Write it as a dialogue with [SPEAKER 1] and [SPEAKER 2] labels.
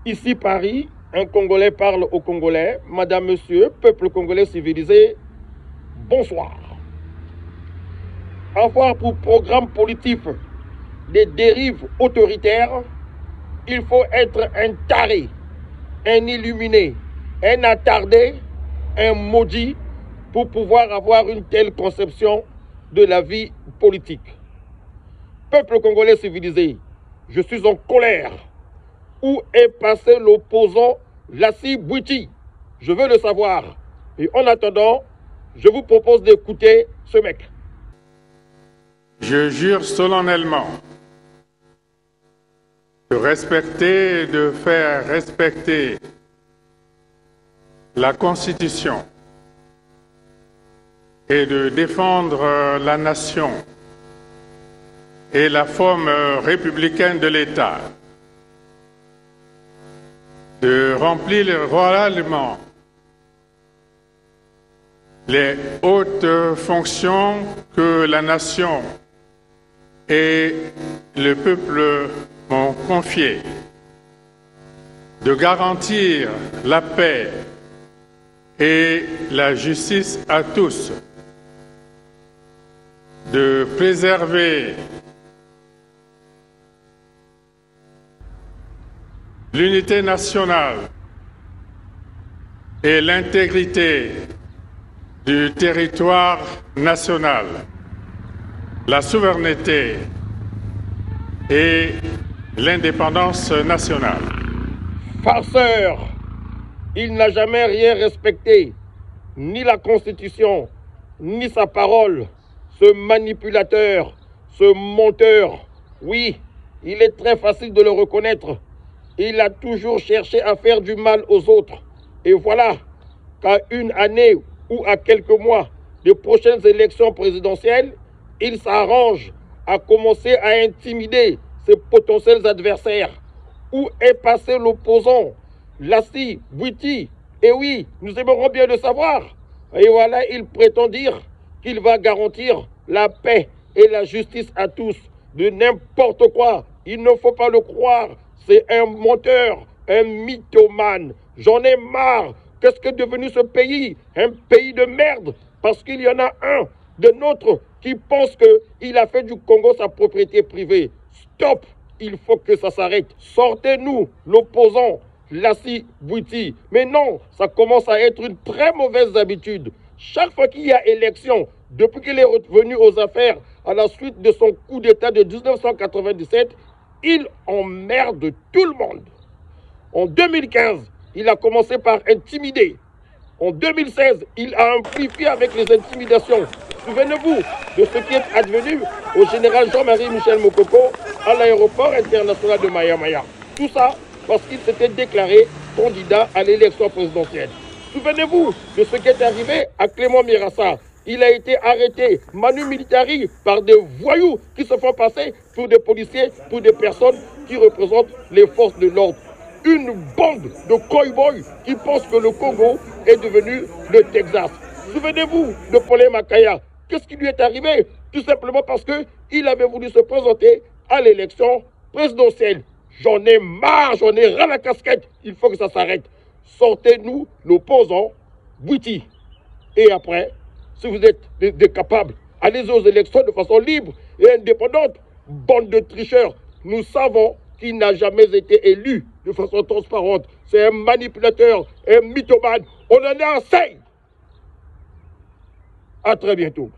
[SPEAKER 1] Ici Paris, un Congolais parle au Congolais. Madame, Monsieur, peuple congolais civilisé, bonsoir. Avoir pour programme politique des dérives autoritaires, il faut être un taré, un illuminé, un attardé, un maudit pour pouvoir avoir une telle conception de la vie politique. Peuple congolais civilisé, je suis en colère. Où est passé l'opposant Lassi Bouiti? Je veux le savoir. Et en attendant, je vous propose d'écouter ce mec.
[SPEAKER 2] Je jure solennellement de respecter et de faire respecter la Constitution et de défendre la nation et la forme républicaine de l'État, de remplir royalement les hautes fonctions que la nation et le peuple m'ont confiées, de garantir la paix et la justice à tous, de préserver l'unité nationale et l'intégrité du territoire national, la souveraineté et l'indépendance nationale.
[SPEAKER 1] Farceur, il n'a jamais rien respecté, ni la Constitution, ni sa parole. Ce manipulateur, ce menteur, oui, il est très facile de le reconnaître. Il a toujours cherché à faire du mal aux autres. Et voilà qu'à une année ou à quelques mois des prochaines élections présidentielles, il s'arrange à commencer à intimider ses potentiels adversaires. Où est passé l'opposant, Lassi Bouiti? Et oui, nous aimerons bien le savoir. Et voilà, il prétend dire qu'il va garantir la paix et la justice à tous. De n'importe quoi, il ne faut pas le croire. C'est un menteur, un mythomane. J'en ai marre. Qu'est-ce que est devenu ce pays? Un pays de merde. Parce qu'il y en a un de nôtres qui pense qu'il a fait du Congo sa propriété privée. Stop! Il faut que ça s'arrête. Sortez-nous l'opposant, Lassi Bouiti. Mais non, ça commence à être une très mauvaise habitude. Chaque fois qu'il y a élection, depuis qu'il est revenu aux affaires à la suite de son coup d'État de 1997, il emmerde tout le monde. En 2015, il a commencé par intimider. En 2016, il a amplifié avec les intimidations. Souvenez-vous de ce qui est advenu au général Jean-Marie Michel Mokoko à l'aéroport international de Maya-Maya. Tout ça parce qu'il s'était déclaré candidat à l'élection présidentielle. Souvenez-vous de ce qui est arrivé à Clément Mirassa. Il a été arrêté, manu militari, par des voyous qui se font passer pour des policiers, pour des personnes qui représentent les forces de l'ordre. Une bande de cow-boys qui pensent que le Congo est devenu le Texas. Souvenez-vous de Paulin Makaya. Qu'est-ce qui lui est arrivé? Tout simplement parce qu'il avait voulu se présenter à l'élection présidentielle. J'en ai marre, j'en ai ras la casquette. Il faut que ça s'arrête. Sortez-nous l'opposant, Bouiti. Et après, si vous êtes des capables, allez aux élections de façon libre et indépendante. Bande de tricheurs. Nous savons qu'il n'a jamais été élu de façon transparente. C'est un manipulateur, un mythomane. On en a assez. À très bientôt.